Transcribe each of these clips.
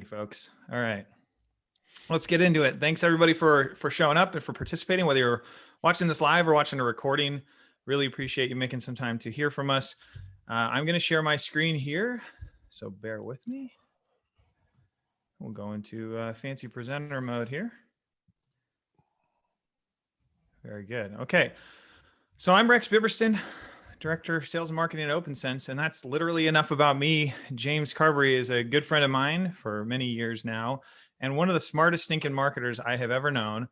folks. All right, let's get into it. Thanks everybody for showing up and for participating, whether you're watching this live or watching a recording. Really appreciate you making some time to hear from us. I'm going to share my screen here, so bear with me. We'll go into fancy presenter mode here. Very good. Okay, so I'm Rex Biberston, Director of Sales and Marketing at OpenSense, and that's literally enough about me. James Carberry is a good friend of mine for many years now, and one of the smartest stinking marketers I have ever known.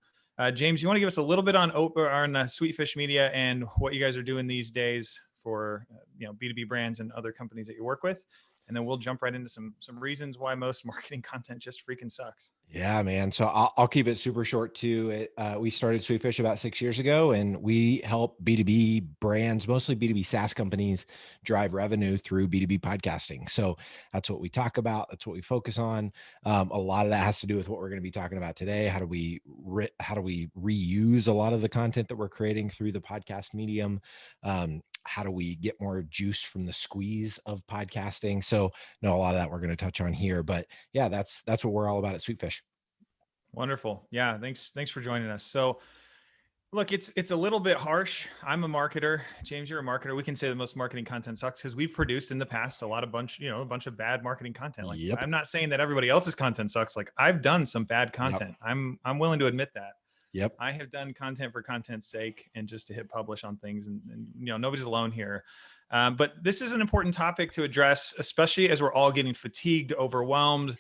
James, you want to give us a little bit on Sweetfish Media and what you guys are doing these days for B2B brands and other companies that you work with? And then we'll jump right into some reasons why most marketing content just freaking sucks. Yeah, man. So I'll keep it super short too. We started Sweetfish about 6 years ago, and we help B2B brands, mostly B2B SaaS companies, drive revenue through B2B podcasting. So that's what we talk about. That's what we focus on. A lot of that has to do with what we're going to be talking about today. How do we reuse a lot of the content that we're creating through the podcast medium? How do we get more juice from the squeeze of podcasting? So no, a lot of that we're going to touch on here, but yeah, that's what we're all about at Sweetfish. Wonderful. Yeah. Thanks for joining us. So look, it's a little bit harsh. I'm a marketer. James, you're a marketer. We can say the most marketing content sucks because we've produced in the past a bunch of bad marketing content. Like, Yep. I'm not saying that everybody else's content sucks. Like, I've done some bad content. Yep. I'm willing to admit that. Yep. I have done content for content's sake and just to hit publish on things, and nobody's alone here. But this is an important topic to address, especially as we're all getting fatigued, overwhelmed.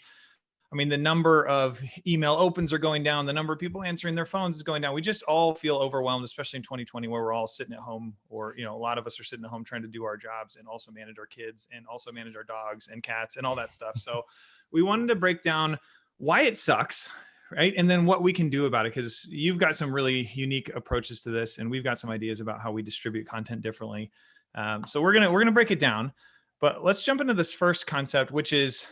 I mean, the number of email opens are going down. The number of people answering their phones is going down. We just all feel overwhelmed, especially in 2020, where we're all sitting at home, or, a lot of us are sitting at home trying to do our jobs and also manage our kids and also manage our dogs and cats and all that stuff. So we wanted to break down why it sucks, right? And then what we can do about it, because you've got some really unique approaches to this, and we've got some ideas about how we distribute content differently. So we're gonna break it down, but let's jump into this first concept, which is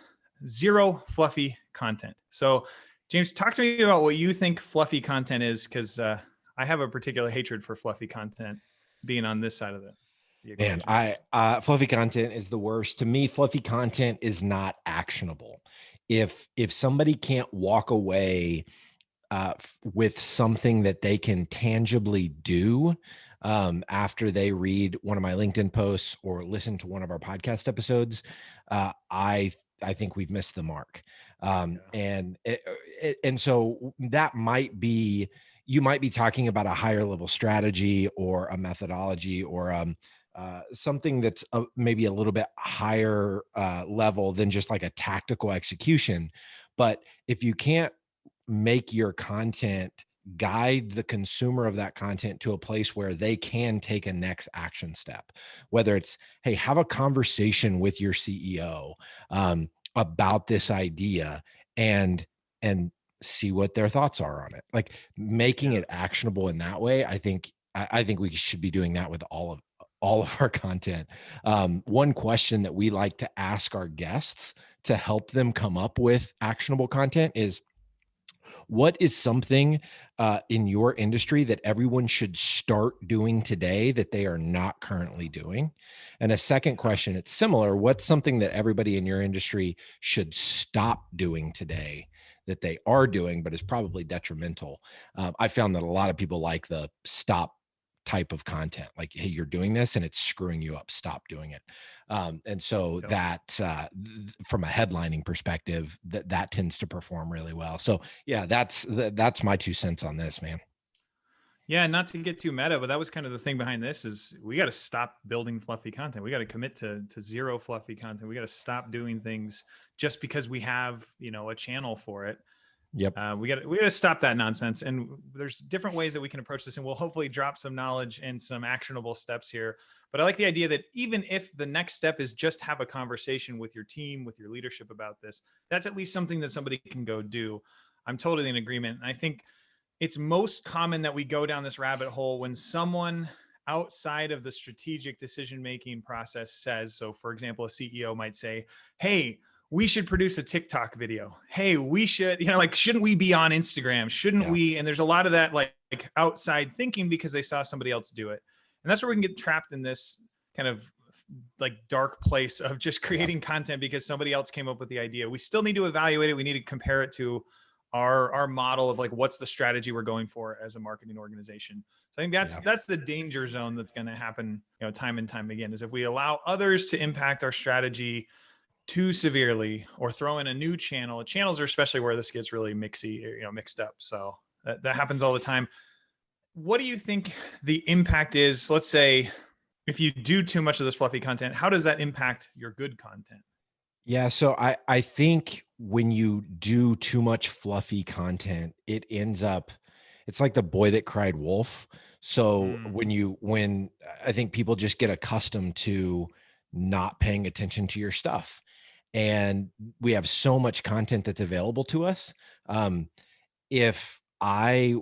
zero fluffy content. So James, talk to me about what you think fluffy content is, because I have a particular hatred for fluffy content being on this side of it. Man, fluffy content is the worst. To me, fluffy content is not actionable. If somebody can't walk away with something that they can tangibly do after they read one of my LinkedIn posts or listen to one of our podcast episodes, I think we've missed the mark. And so that might be, you might be talking about a higher level strategy or a methodology or something that's maybe a little bit higher level than just like a tactical execution. But if you can't make your content guide the consumer of that content to a place where they can take a next action step, whether it's, hey, have a conversation with your CEO about this idea and see what their thoughts are on it. Like making it actionable in that way. I think we should be doing that with all of our content. One question that we like to ask our guests to help them come up with actionable content is, what is something in your industry that everyone should start doing today that they are not currently doing? And a second question, it's similar. What's something that everybody in your industry should stop doing today that they are doing, but is probably detrimental? I found that a lot of people like the stop type of content, like, hey, you're doing this and it's screwing you up, stop doing it. And so that from a headlining perspective, that tends to perform really well. So yeah, that's my 2 cents on this, man. Yeah, not to get too meta, but that was kind of the thing behind this is we got to stop building fluffy content. We got to commit to zero fluffy content. We got to stop doing things just because we have, a channel for it. Yep. We got to stop that nonsense. And there's different ways that we can approach this, and we'll hopefully drop some knowledge and some actionable steps here. But I like the idea that even if the next step is just have a conversation with your team, with your leadership about this, that's at least something that somebody can go do. I'm totally in agreement. And I think it's most common that we go down this rabbit hole when someone outside of the strategic decision-making process says, so for example, a CEO might say, hey, we should produce a TikTok video. Hey, we should, shouldn't we be on Instagram? Shouldn't we? And there's a lot of that like outside thinking because they saw somebody else do it. And that's where we can get trapped in this kind of like dark place of just creating content because somebody else came up with the idea. We still need to evaluate it. We need to compare it to our model of like, what's the strategy we're going for as a marketing organization. So I think that's the danger zone that's going to happen, time and time again, is if we allow others to impact our strategy too severely or throw in a new channel. Channels are especially where this gets really mixed up. So that happens all the time. What do you think the impact is? Let's say if you do too much of this fluffy content, how does that impact your good content? Yeah. So I think when you do too much fluffy content, it's like the boy that cried wolf. So when I think people just get accustomed to not paying attention to your stuff, and we have so much content that's available to us. If I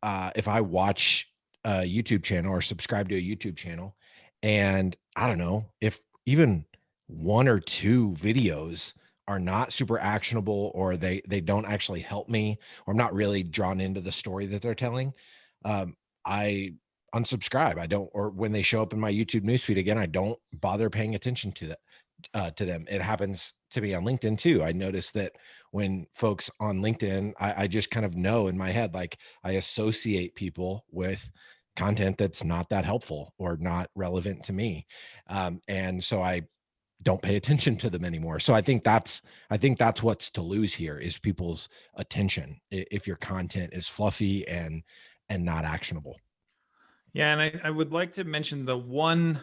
watch a YouTube channel or subscribe to a YouTube channel, and I don't know, if even one or two videos are not super actionable, or they don't actually help me, or I'm not really drawn into the story that they're telling, I unsubscribe. I don't, or when they show up in my YouTube newsfeed again, I don't bother paying attention to that, to them. It happens to be on LinkedIn too. I noticed that when folks on LinkedIn, I just kind of know in my head, like I associate people with content that's not that helpful or not relevant to me. And so I don't pay attention to them anymore. So I think that's what's to lose here, is people's attention if your content is fluffy and not actionable. Yeah, and I would like to mention the one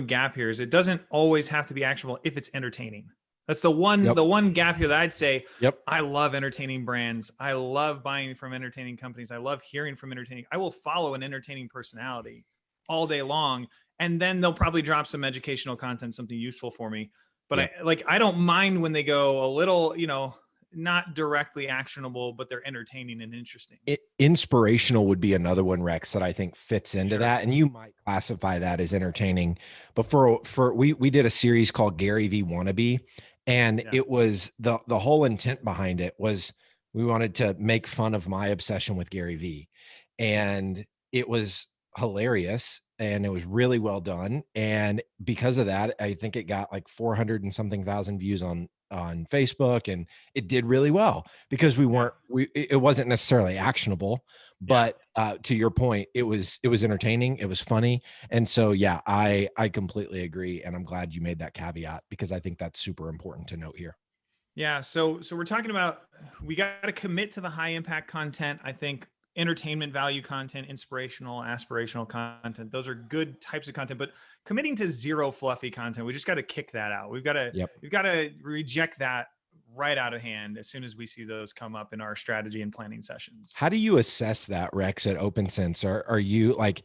gap here is it doesn't always have to be actionable if it's entertaining. That's the one gap here that I'd say. Yep. I love entertaining brands. I love buying from entertaining companies. I love hearing from entertaining. I will follow an entertaining personality all day long, and then they'll probably drop some educational content, something useful for me. But I don't mind when they go a little, not directly actionable, but they're entertaining and interesting. Inspirational would be another one, Rex, that I think fits into that. And you might classify that as entertaining. But we did a series called Gary V Wannabe. And it was the whole intent behind it was we wanted to make fun of my obsession with Gary V. And it was hilarious and it was really well done. And because of that, I think it got like 400 and something thousand views on Facebook, and it did really well because it wasn't necessarily actionable, but to your point, it was entertaining, it was funny. And so, I completely agree. And I'm glad you made that caveat because I think that's super important to note here. Yeah. So we're talking about, we got to commit to the high impact content. I think entertainment value content, inspirational, aspirational content, those are good types of content, but committing to zero fluffy content, we just got to kick that out. We've got to reject that right out of hand as soon as we see those come up in our strategy and planning sessions. How do you assess that, Rex, at OpenSense? Are you like,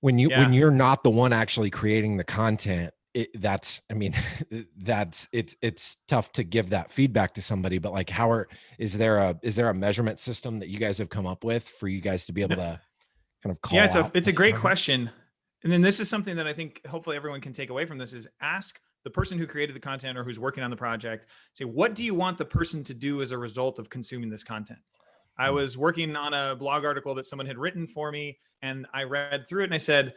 when you're not the one actually creating the content, it's tough to give that feedback to somebody, but like, is there a measurement system that you guys have come up with for you guys to be able to kind of call out? It's a great question. And then this is something that I think hopefully everyone can take away from this, is ask the person who created the content or who's working on the project, say, what do you want the person to do as a result of consuming this content? I was working on a blog article that someone had written for me, and I read through it and I said,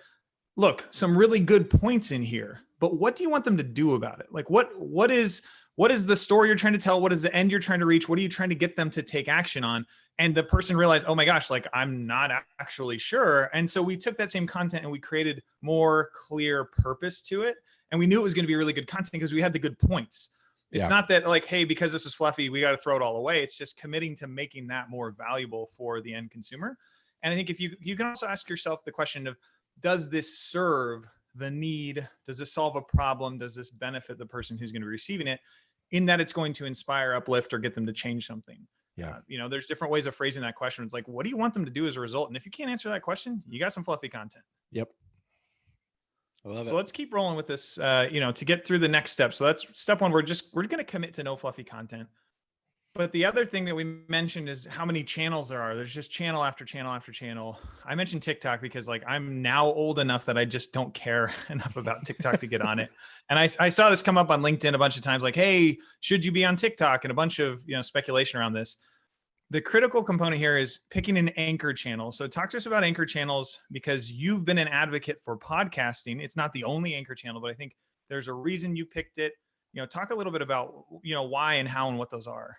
look, some really good points in here, but what do you want them to do about it? Like what is the story you're trying to tell? What is the end you're trying to reach? What are you trying to get them to take action on? And the person realized, oh my gosh, like I'm not actually sure. And so we took that same content and we created more clear purpose to it. And we knew it was going to be really good content because we had the good points. It's not that like, hey, because this is fluffy, we got to throw it all away. It's just committing to making that more valuable for the end consumer. And I think if you can also ask yourself the question of, does this serve the need? Does this solve a problem? Does this benefit the person who's going to be receiving it, in that it's going to inspire, uplift, or get them to change something? There's different ways of phrasing that question. It's like, what do you want them to do as a result? And if you can't answer that question, you got some fluffy content. Yep. I love it. So let's keep rolling with this, to get through the next step. So that's step one. We're going to commit to no fluffy content. But the other thing that we mentioned is how many channels there are. There's just channel after channel after channel. I mentioned TikTok because like I'm now old enough that I just don't care enough about TikTok to get on it. And I saw this come up on LinkedIn a bunch of times, like, hey, should you be on TikTok? And a bunch of speculation around this. The critical component here is picking an anchor channel. So talk to us about anchor channels, because you've been an advocate for podcasting. It's not the only anchor channel, but I think There's a reason you picked it. Talk a little bit about, why and how and what those are.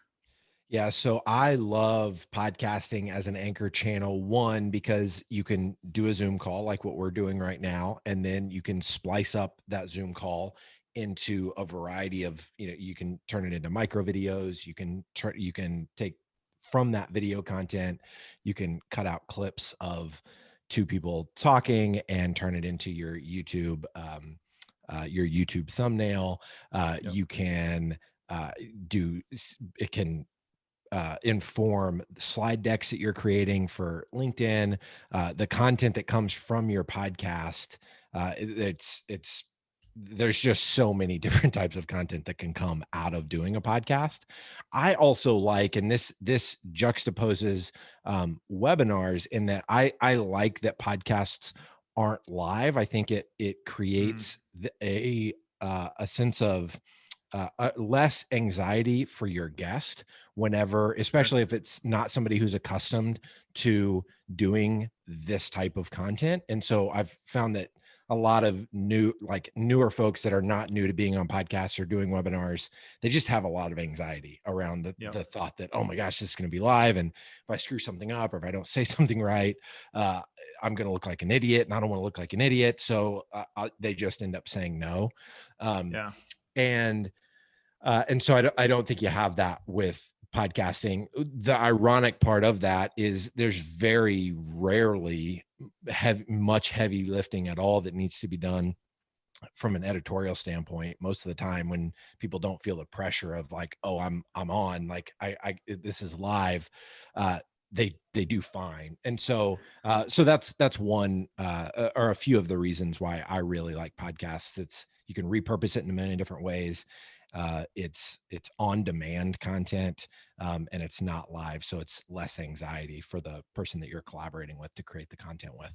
Yeah, so I love podcasting as an anchor channel. One, because you can do a Zoom call like what we're doing right now, and then you can splice up that Zoom call into a variety of, you can turn it into micro videos. You can take from that video content, you can cut out clips of two people talking and turn it into your YouTube thumbnail. Yep. You can do it can inform the slide decks that you're creating for LinkedIn, the content that comes from your podcast. It's there's just so many different types of content that can come out of doing a podcast. I also like, and this juxtaposes webinars in that I like that podcasts aren't live. I think it creates a sense of less anxiety for your guest whenever, especially if it's not somebody who's accustomed to doing this type of content. And so I've found that a lot of newer folks that are not new to being on podcasts or doing webinars, they just have a lot of anxiety around the thought that, oh my gosh, this is going to be live. And if I screw something up or if I don't say something right, I'm going to look like an idiot, and I don't want to look like an idiot. So they just end up saying no. And so I don't think you have that with podcasting. The ironic part of that is there's very rarely much heavy lifting at all that needs to be done from an editorial standpoint. Most of the time when people don't feel the pressure of like, oh, I'm on, like this is live, they do fine. And so that's one or a few of the reasons why I really like podcasts. You can repurpose it in a million different ways. It's on demand content, and it's not live. So it's less anxiety for the person that you're collaborating with to create the content with.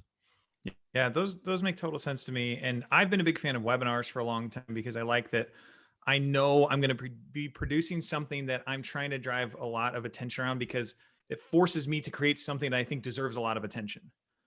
Yeah, those make total sense to me. And I've been a big fan of webinars for a long time because I like that I know I'm going to be producing something that I'm trying to drive a lot of attention around, because it forces me to create something that I think deserves a lot of attention.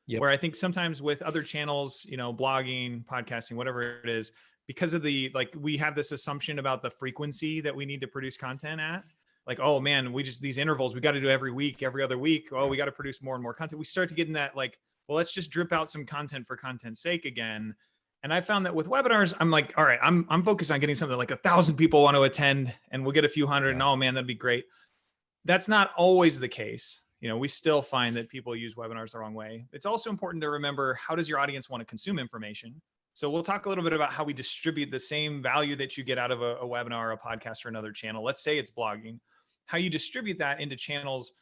Yep. Where I think sometimes with other channels, blogging, podcasting, whatever it is, because of we have this assumption about the frequency that we need to produce content at. Like, oh man, these intervals, we got to do every week, every other week. Oh, we got to produce more and more content. We start to get in that well, let's just drip out some content for content's sake again. And I found that with webinars, I'm like, all right, I'm focused on getting something like 1,000 people want to attend, and we'll get a few hundred. And oh man, that'd be great. That's not always the case. We still find that people use webinars the wrong way. It's also important to remember, how does your audience want to consume information? So we'll talk a little bit about how we distribute the same value that you get out of a webinar, a podcast, or another channel. Let's say it's blogging, how you distribute that into channels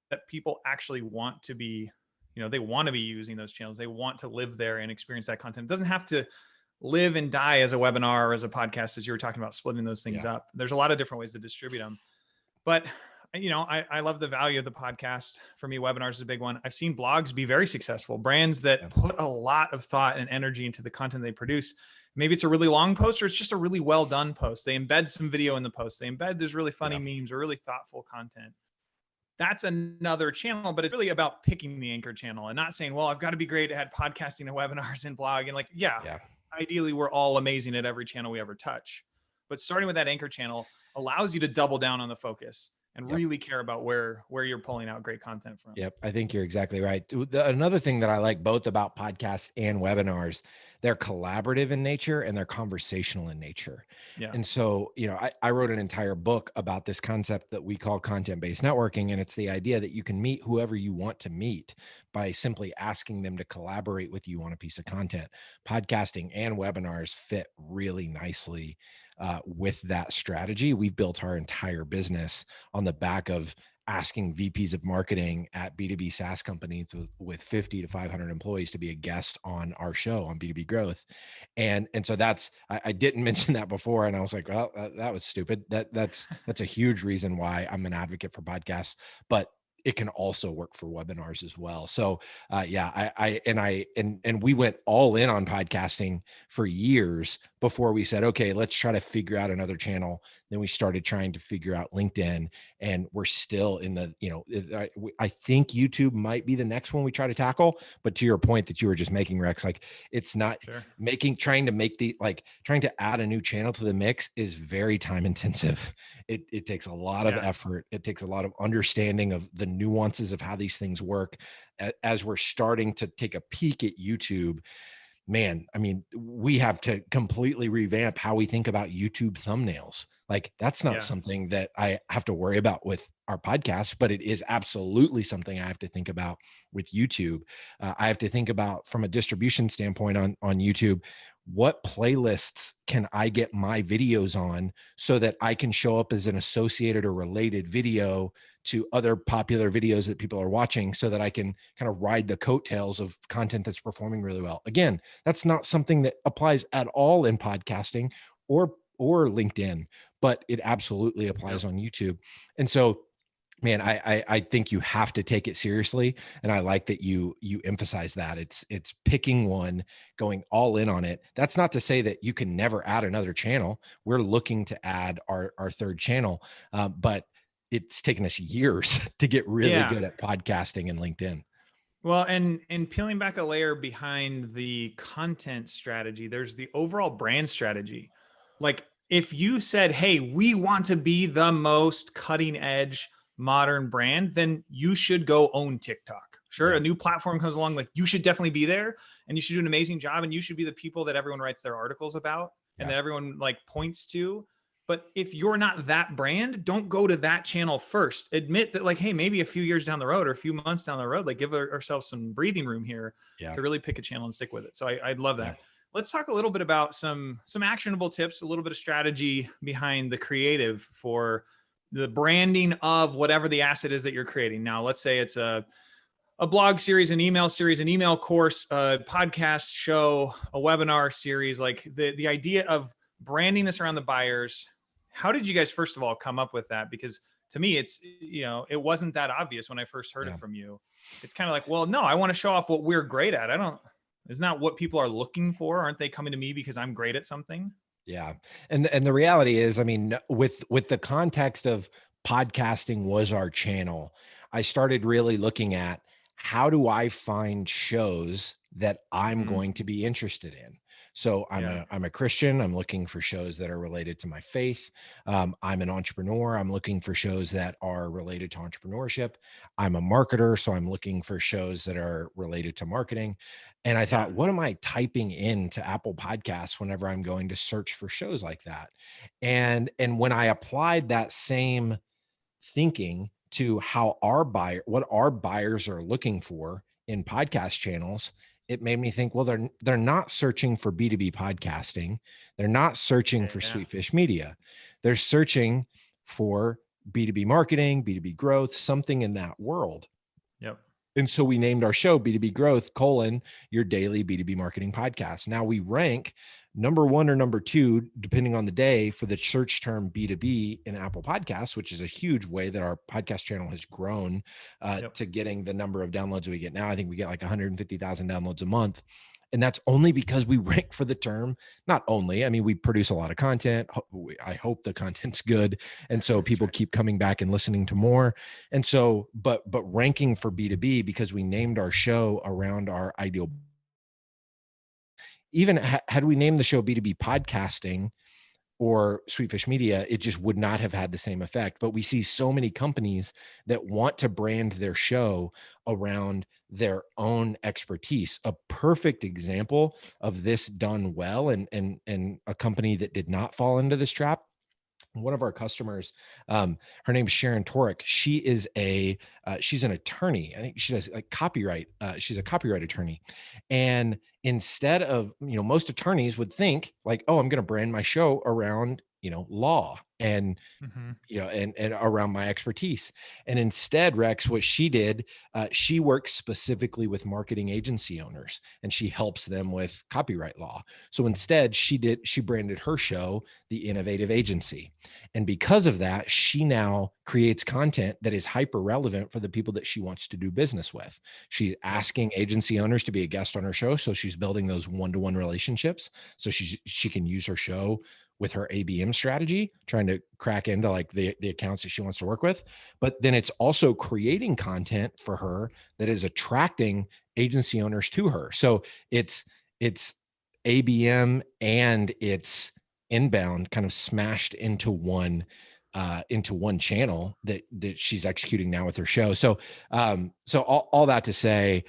that people actually want to be, they want to be using those channels. They want to live there and experience that content. It doesn't have to live and die as a webinar or as a podcast, as you were talking about splitting those things up. There's a lot of different ways to distribute them. But I love the value of the podcast. For me, webinars is a big one. I've seen blogs be very successful. Brands that put a lot of thought and energy into the content they produce. Maybe it's a really long post, or it's just a really well done post. They embed some video in the post. There's really funny memes or really thoughtful content. That's another channel, but it's really about picking the anchor channel and not saying, well, I've got to be great at podcasting and webinars and blog. And ideally we're all amazing at every channel we ever touch. But starting with that anchor channel allows you to double down on the focus and really care about where you're pulling out great content from. Yep. I think you're exactly right. Another thing that I like both about podcasts and webinars, they're collaborative in nature and they're conversational in nature. Yeah. And so, I wrote an entire book about this concept that we call content-based networking. And it's the idea that you can meet whoever you want to meet by simply asking them to collaborate with you on a piece of content. Podcasting and webinars fit really nicely with that strategy. We've built our entire business on the back of asking VPs of marketing at B2B SaaS companies with 50 to 500 employees to be a guest on our show on B2B Growth. And so I didn't mention that before. And I was like, well, that was stupid. That's a huge reason why I'm an advocate for podcasts. But it can also work for webinars as well. So yeah, and we went all in on podcasting for years before we said, okay, let's try to figure out another channel. Then we started trying to figure out LinkedIn, and we're still in the, I think YouTube might be the next one we try to tackle. But to your point that you were just making, Rex, like it's not Sure. trying to add a new channel to the mix is very time intensive. It takes a lot of effort. It takes a lot of understanding of the nuances of how these things work. As we're starting to take a peek at YouTube, man, I mean, we have to completely revamp how we think about YouTube thumbnails. Like that's not something that I have to worry about with our podcast, but it is absolutely something I have to think about with YouTube. I have to think about from a distribution standpoint on YouTube, what playlists can I get my videos on so that I can show up as an associated or related video to other popular videos that people are watching, so that I can kind of ride the coattails of content that's performing really well. Again, that's not something that applies at all in podcasting or LinkedIn, but it absolutely applies on YouTube. And so, man, I think you have to take it seriously. And I like that you emphasize that it's picking one, going all in on it. That's not to say that you can never add another channel. We're looking to add our third channel, but it's taken us years to get really good at podcasting and LinkedIn. Well, and peeling back a layer behind the content strategy, there's the overall brand strategy. Like if you said, hey, we want to be the most cutting edge modern brand, then you should go own TikTok. Sure, a new platform comes along, like you should definitely be there, and you should do an amazing job, and you should be the people that everyone writes their articles about and that everyone like points to. But if you're not that brand, don't go to that channel first. Admit that, like, hey, maybe a few years down the road or a few months down the road, like give ourselves some breathing room here to really pick a channel and stick with it. So I love that. Let's talk a little bit about some actionable tips, a little bit of strategy behind the creative for the branding of whatever the asset is that you're creating. Now, let's say it's a blog series, an email course, a podcast show, a webinar series. Like the idea of branding this around the buyers. How did you guys, first of all, come up with that? Because to me, it's, it wasn't that obvious when I first heard it from you. It's kind of like, well, no, I want to show off what we're great at. Isn't that what people are looking for? Aren't they coming to me because I'm great at something? Yeah. And the reality is, I mean, with the context of podcasting was our channel, I started really looking at how do I find shows that I'm going to be interested in. So I'm a Christian. I'm looking for shows that are related to my faith. I'm an entrepreneur. I'm looking for shows that are related to entrepreneurship. I'm a marketer. So I'm looking for shows that are related to marketing. And I thought, what am I typing into Apple Podcasts whenever I'm going to search for shows like that? And when I applied that same thinking to what our buyers are looking for in podcast channels, it made me think, well, they're not searching for B2B podcasting. They're not searching for Sweetfish Media. They're searching for B2B marketing, B2B growth, something in that world. Yep. And so we named our show B2B Growth, your daily B2B marketing podcast. Now we rank number 1 or number 2, depending on the day, for the search term B2B in Apple Podcasts, which is a huge way that our podcast channel has grown to getting the number of downloads we get now. I think we get like 150,000 downloads a month. And that's only because we rank for the term. Not only, I mean, we produce a lot of content. I hope the content's good. And so people keep coming back and listening to more. And so, but ranking for B2B, because we named our show around our ideal. Even had we named the show B2B podcasting or Sweetfish Media, it just would not have had the same effect. But we see so many companies that want to brand their show around their own expertise. A perfect example of this done well, and a company that did not fall into this trap. One of our customers, her name's Sharon Torek. She is she's an attorney. I think she does like copyright. She's a copyright attorney. And instead of, most attorneys would think like, oh, I'm going to brand my show around law and Mhm. and around my expertise. And instead, Rex, what she did, she works specifically with marketing agency owners and she helps them with copyright law. So instead, she branded her show The Innovative Agency. And because of that, she now creates content that is hyper relevant for the people that she wants to do business with. She's Yep. asking agency owners to be a guest on her show. So she's building those one-to-one relationships. So she can use her show with her ABM strategy, trying to crack into like the accounts that she wants to work with. But then it's also creating content for her that is attracting agency owners to her. So it's ABM and it's inbound kind of smashed into one channel that she's executing now with her show. So so all that to say,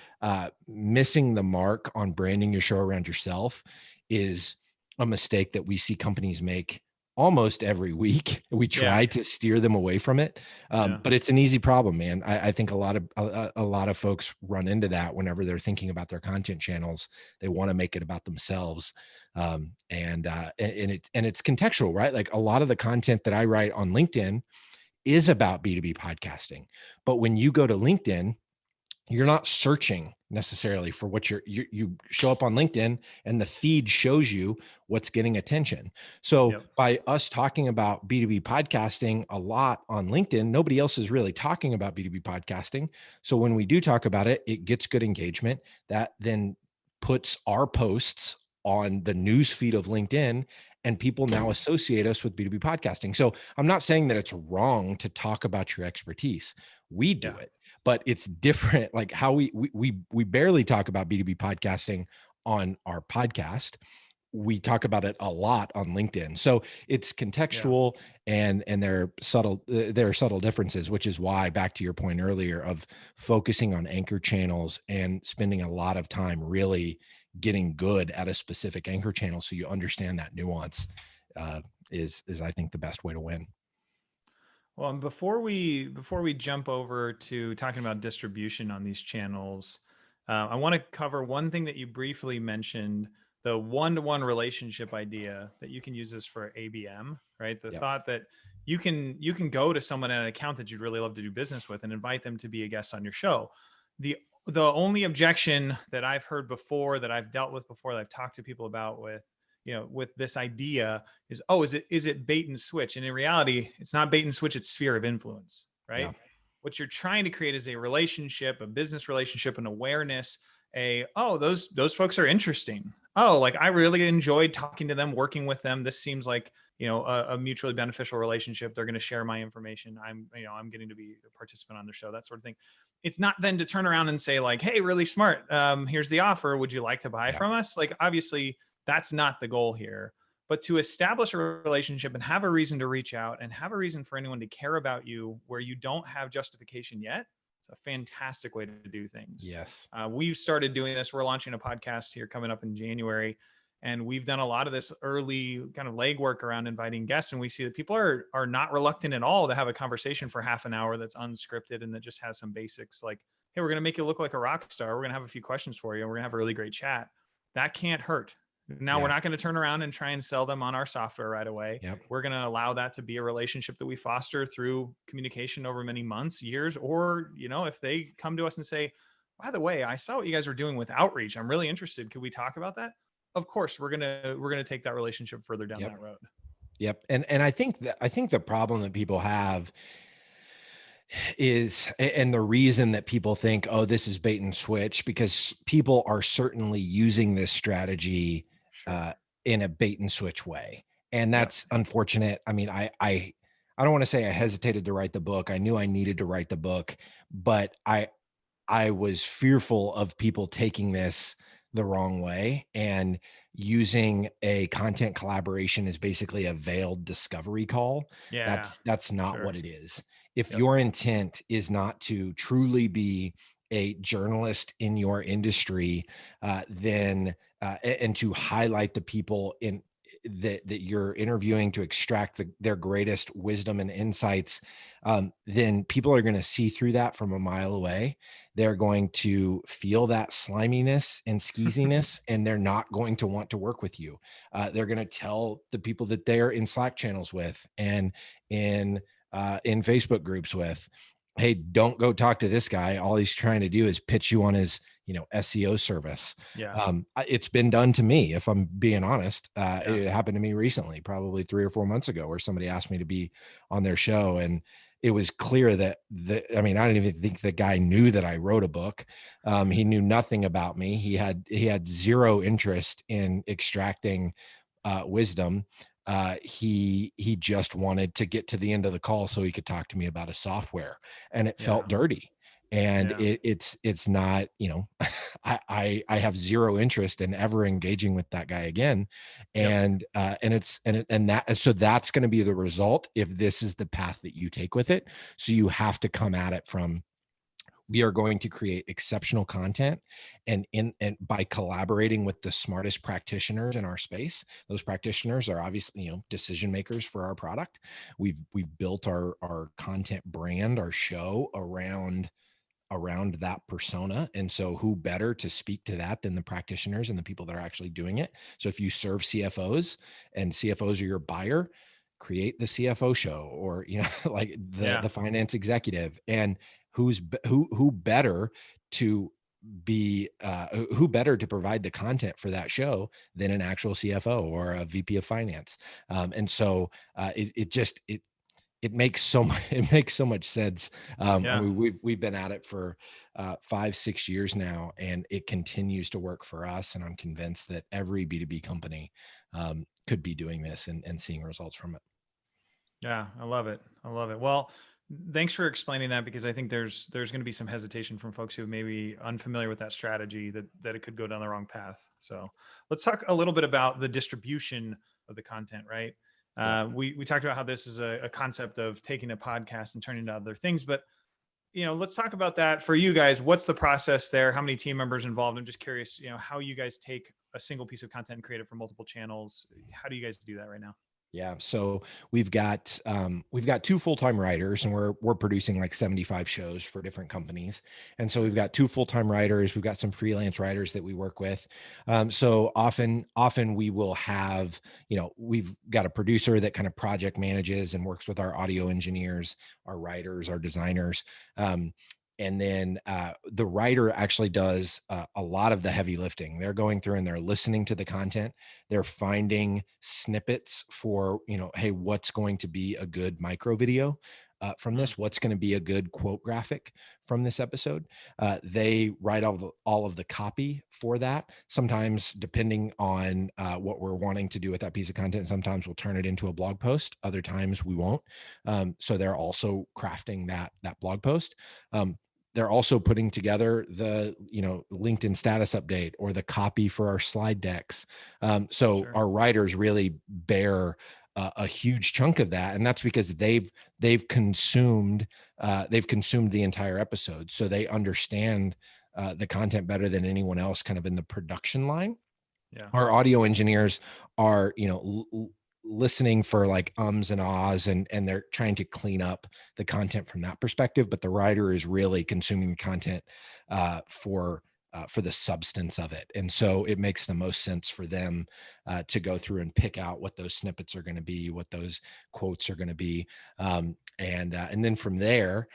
missing the mark on branding your show around yourself is a mistake that we see companies make almost every week. We Yeah. try to steer them away from it, Yeah. but it's an easy problem, man. I think a lot of folks run into that whenever they're thinking about their content channels. They want to make it about themselves, and it's contextual, right? Like a lot of the content that I write on LinkedIn is about B2B podcasting, but when you go to LinkedIn, you're not searching necessarily for what you show up on LinkedIn and the feed shows you what's getting attention. So Yep. by us talking about B2B podcasting a lot on LinkedIn, nobody else is really talking about B2B podcasting. So when we do talk about it, it gets good engagement that then puts our posts on the news feed of LinkedIn, and people now associate us with B2B podcasting. So I'm not saying that it's wrong to talk about your expertise. We do Yeah. it, but it's different. Like how we barely talk about B2B podcasting on our podcast. We talk about it a lot on LinkedIn. So it's Yeah. contextual and there are subtle differences, which is why, back to your point earlier of focusing on anchor channels and spending a lot of time really getting good at a specific anchor channel so you understand that nuance, is I think the best way to win. Well, and before we jump over to talking about distribution on these channels, I want to cover one thing that you briefly mentioned: the one-to-one relationship idea that you can use this for ABM, right? The Yep. thought that you can go to someone at an account that you'd really love to do business with and invite them to be a guest on your show. The only objection that I've heard before, that I've dealt with before, that I've talked to people about with this idea is, oh, is it bait and switch? And in reality, it's not bait and switch, it's sphere of influence, right? Yeah. What you're trying to create is a relationship, a business relationship, an awareness, oh, those folks are interesting. Oh, like I really enjoyed talking to them, working with them. This seems like, a mutually beneficial relationship. They're going to share my information. I'm getting to be a participant on their show, that sort of thing. It's not then to turn around and say like, hey, really smart. Here's the offer. Would you like to buy from us? Like, obviously, that's not the goal here. But to establish a relationship and have a reason to reach out and have a reason for anyone to care about you where you don't have justification yet, it's a fantastic way to do things. Yes. We've started doing this. We're launching a podcast here coming up in January. And we've done a lot of this early kind of legwork around inviting guests. And we see that people are not reluctant at all to have a conversation for half an hour that's unscripted and that just has some basics like, hey, we're going to make you look like a rock star. We're going to have a few questions for you. And we're going to have a really great chat. That can't hurt. Now, we're not going to turn around and try and sell them on our software right away. Yep. We're going to allow that to be a relationship that we foster through communication over many months, years, or, if they come to us and say, by the way, I saw what you guys were doing with outreach. I'm really interested. Could we talk about that? Of course, we're going to take that relationship further down that road. Yep. And I think the problem that people have is, and the reason that people think, oh, this is bait and switch, because people are certainly using this strategy in a bait and switch way. And that's unfortunate. I mean, I don't want to say I hesitated to write the book. I knew I needed to write the book, but I was fearful of people taking this the wrong way and using a content collaboration as basically a veiled discovery call. Yeah. That's not what it is. If your intent is not to truly be a journalist in your industry, then and to highlight the people that you're interviewing to extract their greatest wisdom and insights, then people are going to see through that from a mile away. They're going to feel that sliminess and skeeziness, and they're not going to want to work with you. They're going to tell the people that they're in Slack channels with and in Facebook groups with, hey, don't go talk to this guy. All he's trying to do is pitch you on his, SEO service. Yeah. It's been done to me, if I'm being honest. Yeah. It happened to me recently, probably 3 or 4 months ago, where somebody asked me to be on their show. And it was clear that I didn't even think the guy knew that I wrote a book. He knew nothing about me. He had zero interest in extracting wisdom. He just wanted to get to the end of the call so he could talk to me about a software, and it felt dirty. And it's not, I have zero interest in ever engaging with that guy again. And so that's going to be the result if this is the path that you take with it. So you have to come at it from, we are going to create exceptional content, and by collaborating with the smartest practitioners in our space. Those practitioners are obviously, decision makers for our product. We've built our content brand, our show around that persona. And so who better to speak to that than the practitioners and the people that are actually doing it? So if you serve CFOs and CFOs are your buyer, create the CFO show, or, like the finance executive. And who better to be who better to provide the content for that show than an actual CFO or a VP of finance. And so it makes so much sense. We've been at it for 5-6 years now, and it continues to work for us. And I'm convinced that every B2B company could be doing this and seeing results from it. Yeah, I love it. Well, thanks for explaining that, because I think there's going to be some hesitation from folks who may be unfamiliar with that strategy, that it could go down the wrong path. So let's talk a little bit about the distribution of the content, right? We talked about how this is a concept of taking a podcast and turning it into other things, but let's talk about that for you guys. What's the process there? How many team members involved? I'm just curious, how you guys take a single piece of content and create it for multiple channels. How do you guys do that right now? Yeah. So we've got 2 full-time writers, and we're producing like 75 shows for different companies. And so we've got 2 full-time writers. We've got some freelance writers that we work with. So often we will have, we've got a producer that kind of project manages and works with our audio engineers, our writers, our designers. And then the writer actually does a lot of the heavy lifting. They're going through and they're listening to the content. They're finding snippets for, hey, what's going to be a good micro video from this? What's going to be a good quote graphic from this episode? They write all of the copy for that. Sometimes, depending on what we're wanting to do with that piece of content, sometimes we'll turn it into a blog post. Other times we won't. So they're also crafting that blog post. They're also putting together the, LinkedIn status update or the copy for our slide decks. So our writers really bear a huge chunk of that, and that's because they've consumed the entire episode, so they understand the content better than anyone else, kind of in the production line. Yeah. Our audio engineers are, listening for like ums and ahs, and they're trying to clean up the content from that perspective. But the writer is really consuming the content for the substance of it. And so it makes the most sense for them to go through and pick out what those snippets are going to be, what those quotes are going to be. And then from there,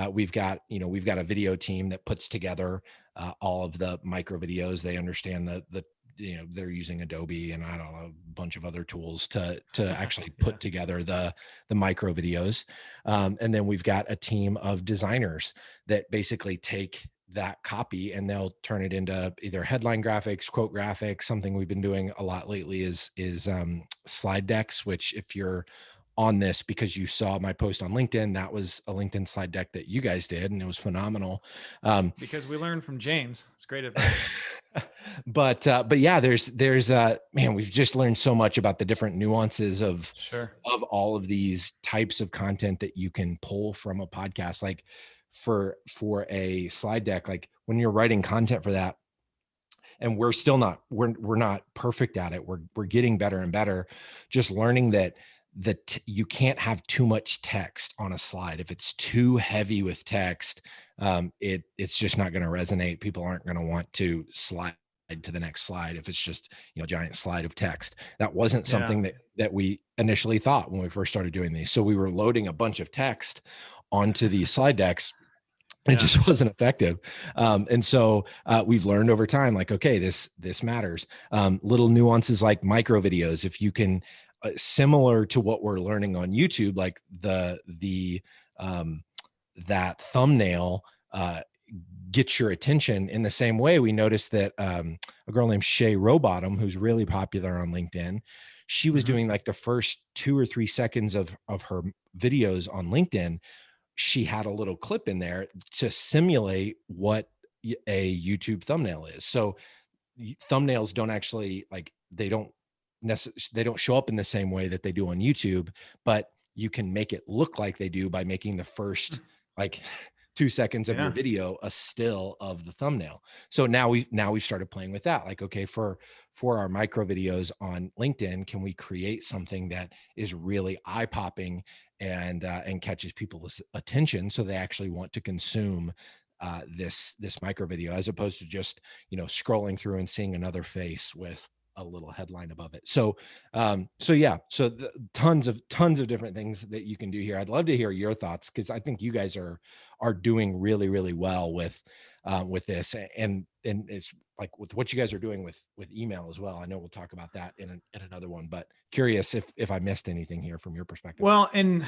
we've got a video team that puts together all of the micro videos. They understand the they're using Adobe and I don't know, a bunch of other tools to actually put together the micro videos. And then we've got a team of designers that basically take that copy and they'll turn it into either headline graphics, quote graphics. Something we've been doing a lot lately is slide decks, which if you're on this because you saw my post on LinkedIn, that was a LinkedIn slide deck that you guys did, and it was phenomenal. Because we learned from James. It's great advice. But yeah, there's man, we've just learned so much about the different nuances of all of these types of content that you can pull from a podcast. Like for a slide deck, like when you're writing content for that, and we're still not, we're not perfect at it. We're getting better and better, just learning that you can't have too much text on a slide. If it's too heavy with text, it's just not going to resonate. People aren't going to want to slide to the next slide if it's just, giant slide of text. That wasn't something that we initially thought when we first started doing these. So we were loading a bunch of text onto these slide decks. It just wasn't effective. And so we've learned over time, like, okay, this matters. Little nuances like micro videos. If you can, similar to what we're learning on YouTube, like that thumbnail gets your attention. In the same way, we noticed that a girl named Shay Rowbottom, who's really popular on LinkedIn, she was doing like the first 2 or 3 seconds of her videos on LinkedIn. She had a little clip in there to simulate what a YouTube thumbnail is. So thumbnails don't actually, like, they don't show up in the same way that they do on YouTube, but you can make it look like they do by making the first like 2 seconds of your video a still of the thumbnail. So now we've started playing with that. Like, okay, for our micro videos on LinkedIn, can we create something that is really eye-popping and catches people's attention so they actually want to consume this micro video, as opposed to just, scrolling through and seeing another face with a little headline above it. So tons of different things that you can do here. I'd love to hear your thoughts, because I think you guys are doing really, really well with this, and it's like with what you guys are doing with email as well. I know we'll talk about that in another one, but curious if I missed anything here from your perspective. Well, and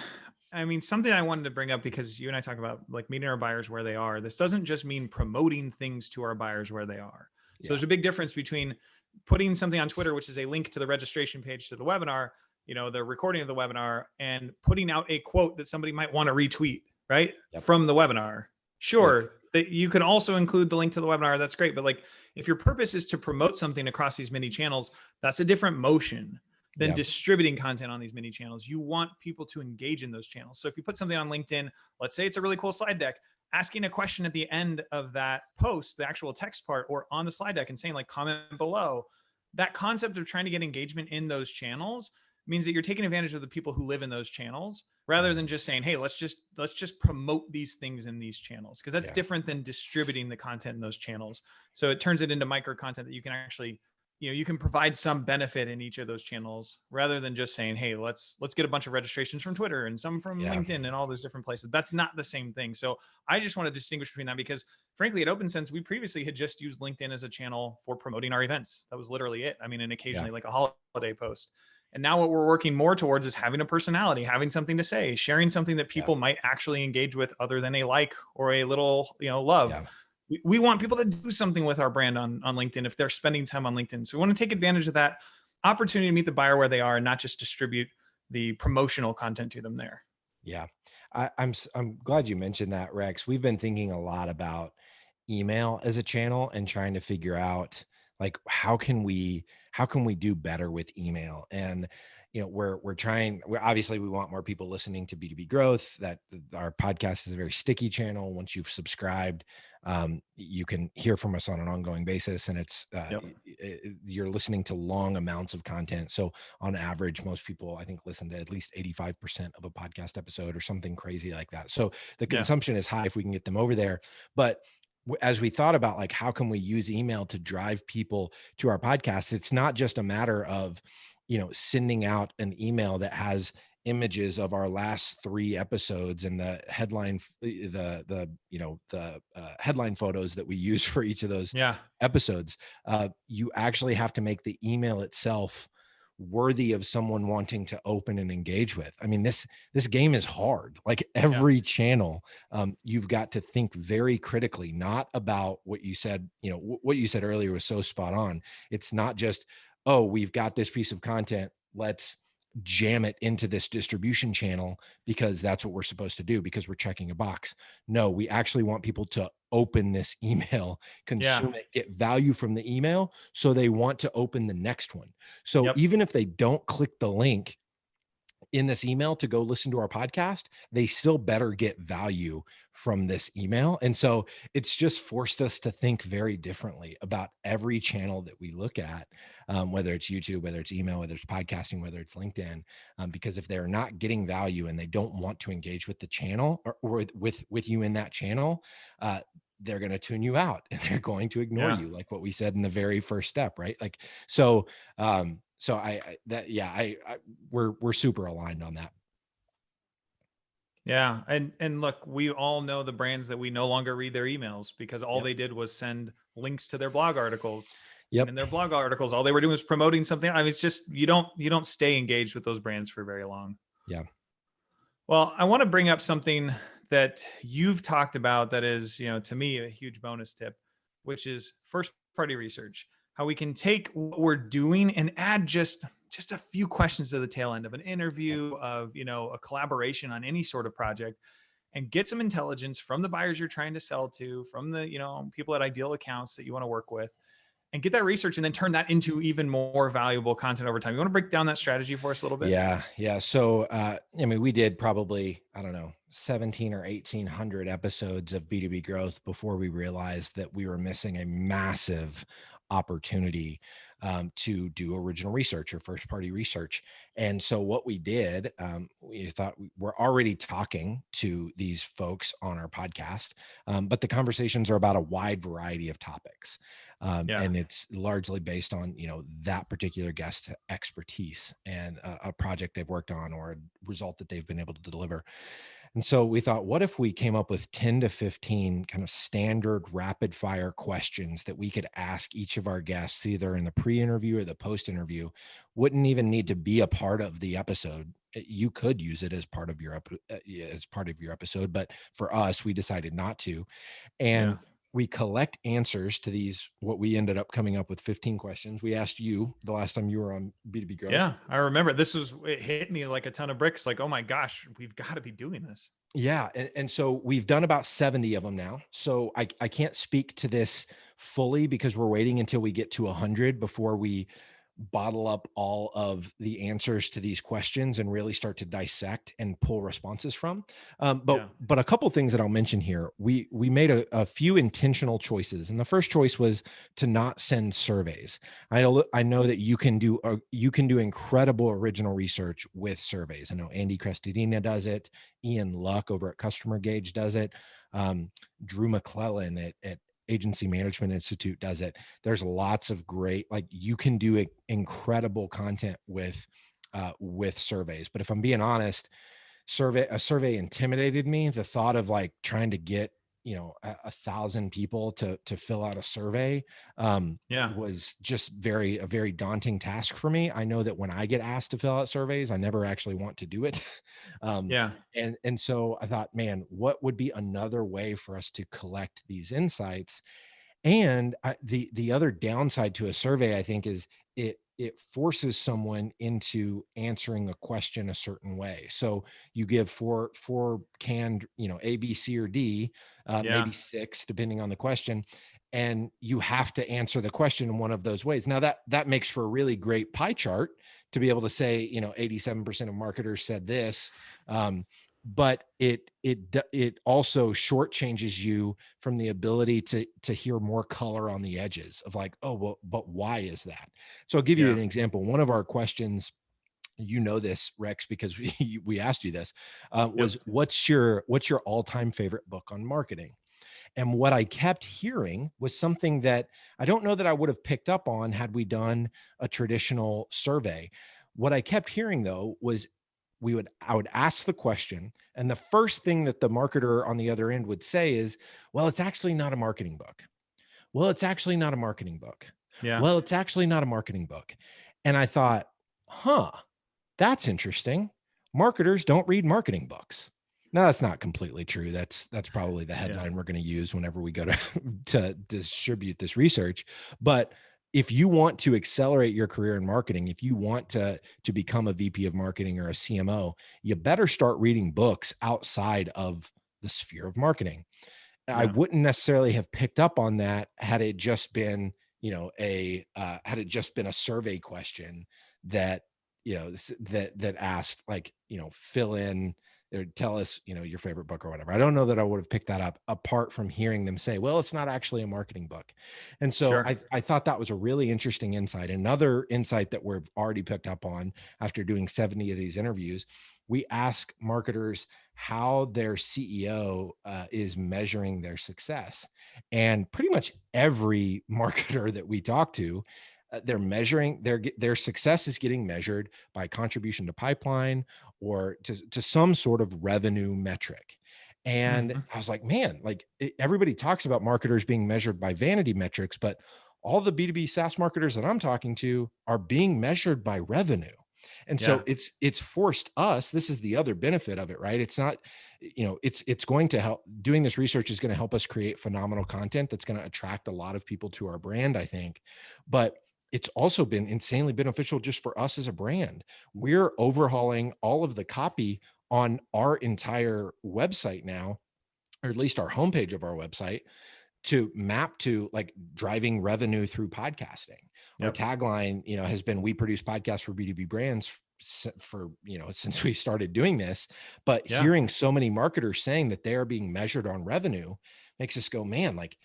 I mean, something I wanted to bring up, because you and I talk about like meeting our buyers where they are. This doesn't just mean promoting things to our buyers where they are. So there's a big difference between putting something on Twitter, which is a link to the registration page to the webinar, the recording of the webinar, and putting out a quote that somebody might want to retweet, right? From the webinar. Sure, that you can also include the link to the webinar. That's great. But like, if your purpose is to promote something across these many channels, that's a different motion than distributing content on these many channels. You want people to engage in those channels. So if you put something on LinkedIn, let's say it's a really cool slide deck, asking a question at the end of that post, the actual text part, or on the slide deck, and saying like, comment below. That concept of trying to get engagement in those channels means that you're taking advantage of the people who live in those channels, rather than just saying, hey, let's just promote these things in these channels, because that's different than distributing the content in those channels. So it turns it into micro content that you can actually, you can provide some benefit in each of those channels, rather than just saying, hey, let's get a bunch of registrations from Twitter and some from LinkedIn and all those different places. That's not the same thing. So I just want to distinguish between that, because frankly, at OpenSense, we previously had just used LinkedIn as a channel for promoting our events. That was literally it. I mean, and occasionally like a holiday post. And now what we're working more towards is having a personality, having something to say, sharing something that people might actually engage with, other than a like or a little, love. We want people to do something with our brand on LinkedIn if they're spending time on LinkedIn. So we want to take advantage of that opportunity to meet the buyer where they are, and not just distribute the promotional content to them there. Yeah. I'm glad you mentioned that, Rex. We've been thinking a lot about email as a channel and trying to figure out, like, how can we do better with email? And we're obviously we want more people listening to B2B Growth. That our podcast is a very sticky channel. Once you've subscribed, you can hear from us on an ongoing basis, and it's you're listening to long amounts of content. So on average, most people, I think, listen to at least 85% of a podcast episode or something crazy like that. So the consumption is high if we can get them over there. But as we thought about, like, how can we use email to drive people to our podcast, it's not just a matter of sending out an email that has images of our last 3 episodes and the headline, the headline photos that we use for each of those episodes. You actually have to make the email itself worthy of someone wanting to open and engage with. I mean, this game is hard. Like every channel, you've got to think very critically, not about what you said. What you said earlier was so spot on. It's not just, oh, we've got this piece of content, let's jam it into this distribution channel because that's what we're supposed to do, because we're checking a box. No, we actually want people to open this email, consume it, get value from the email, so they want to open the next one. So even if they don't click the link, in this email to go listen to our podcast, they still better get value from this email. And so it's just forced us to think very differently about every channel that we look at, whether it's YouTube, whether it's email, whether it's podcasting, whether it's LinkedIn, because if they're not getting value and they don't want to engage with the channel or with you in that channel, they're going to tune you out and they're going to ignore Yeah. you, like what we said in the very first step, right? Like, so we're super aligned on that. Yeah. And look, we all know the brands that we no longer read their emails because all Yep. they did was send links to their blog articles. Yep. And in their blog articles, all they were doing was promoting something. I mean, it's just you don't stay engaged with those brands for very long. Yeah. Well, I want to bring up something that you've talked about that is, to me, a huge bonus tip, which is first party research. How we can take what we're doing and add just a few questions to the tail end of an interview, of a collaboration on any sort of project, and get some intelligence from the buyers you're trying to sell to, from the people at ideal accounts that you want to work with, and get that research and then turn that into even more valuable content over time. You want to break down that strategy for us a little bit? Yeah. So, we did probably, I don't know, 17 or 1800 episodes of B2B growth before we realized that we were missing a massive opportunity to do original research or first party research. And so what we did, we thought we're already talking to these folks on our podcast, but the conversations are about a wide variety of topics. And it's largely based on, that particular guest's expertise and a project they've worked on or a result that they've been able to deliver. And so we thought, what if we came up with 10 to 15 kind of standard rapid fire questions that we could ask each of our guests, either in the pre-interview or the post-interview, wouldn't even need to be a part of the episode. You could use it as part of your episode, but for us, we decided not to. And we collect answers to these, what we ended up coming up with 15 questions. We asked you the last time you were on B2B Growth. Yeah, I remember it hit me like a ton of bricks. Like, oh my gosh, we've got to be doing this. Yeah. And so we've done about 70 of them now. So I can't speak to this fully because we're waiting until we get to 100 before we bottle up all of the answers to these questions and really start to dissect and pull responses from. But a couple things that I'll mention here, we made a few intentional choices. And the first choice was to not send surveys. I know that you can do incredible original research with surveys. I know Andy Crestodina does it. Ian Luck over at Customer Gauge does it. Drew McClellan at Agency Management Institute does it. There's lots of great, you can do incredible content with surveys. But if I'm being honest, a survey intimidated me. The thought of trying to get 1,000 people to fill out a survey was just a very daunting task for me. I know that when I get asked to fill out surveys, I never actually want to do it. And so I thought, man, what would be another way for us to collect these insights? And the other downside to a survey, I think, is it forces someone into answering a question a certain way. So you give four canned, A, B, C, or D, maybe 6, depending on the question. And you have to answer the question in one of those ways. Now that makes for a really great pie chart to be able to say, 87% of marketers said this. But it also shortchanges you from the ability to hear more color on the edges of but why is that? So I'll give you an example. One of our questions, this, Rex, because we asked you this, was what's your all-time favorite book on marketing? And what I kept hearing was something that I don't know that I would have picked up on had we done a traditional survey. What I kept hearing though was I would ask the question, and the first thing that the marketer on the other end would say is, well, it's actually not a marketing book. Well, it's actually not a marketing book. Yeah. Well, it's actually not a marketing book. And I thought, that's interesting. Marketers don't read marketing books. Now, that's not completely true. That's probably the headline we're going to use whenever we go to distribute this research. But if you want to accelerate your career in marketing, if you want to become a VP of marketing or a CMO, you better start reading books outside of the sphere of marketing. I wouldn't necessarily have picked up on that had it just been, a survey question that, that asked, like, fill in or tell us, your favorite book or whatever. I don't know that I would have picked that up apart from hearing them say, well, it's not actually a marketing book. And so Sure. I thought that was a really interesting insight. Another insight that we've already picked up on after doing 70 of these interviews, we ask marketers how their CEO is measuring their success. And pretty much every marketer that we talk to, they're measuring their success is getting measured by contribution to pipeline or to some sort of revenue metric. And Mhm. I was like, man, like everybody talks about marketers being measured by vanity metrics, but all the B2B SaaS marketers that I'm talking to are being measured by revenue. And so Yeah. it's forced us, this is the other benefit of it, right? It's not, it's going to help. Doing this research is going to help us create phenomenal content that's going to attract a lot of people to our brand, I think. But it's also been insanely beneficial just for us as a brand. We're overhauling all of the copy on our entire website now, or at least our homepage of our website, to map to like driving revenue through podcasting. Our Yep. tagline, has been, we produce podcasts for B2B brands for, since we started doing this. But Yeah. hearing so many marketers saying that they are being measured on revenue makes us go, man, like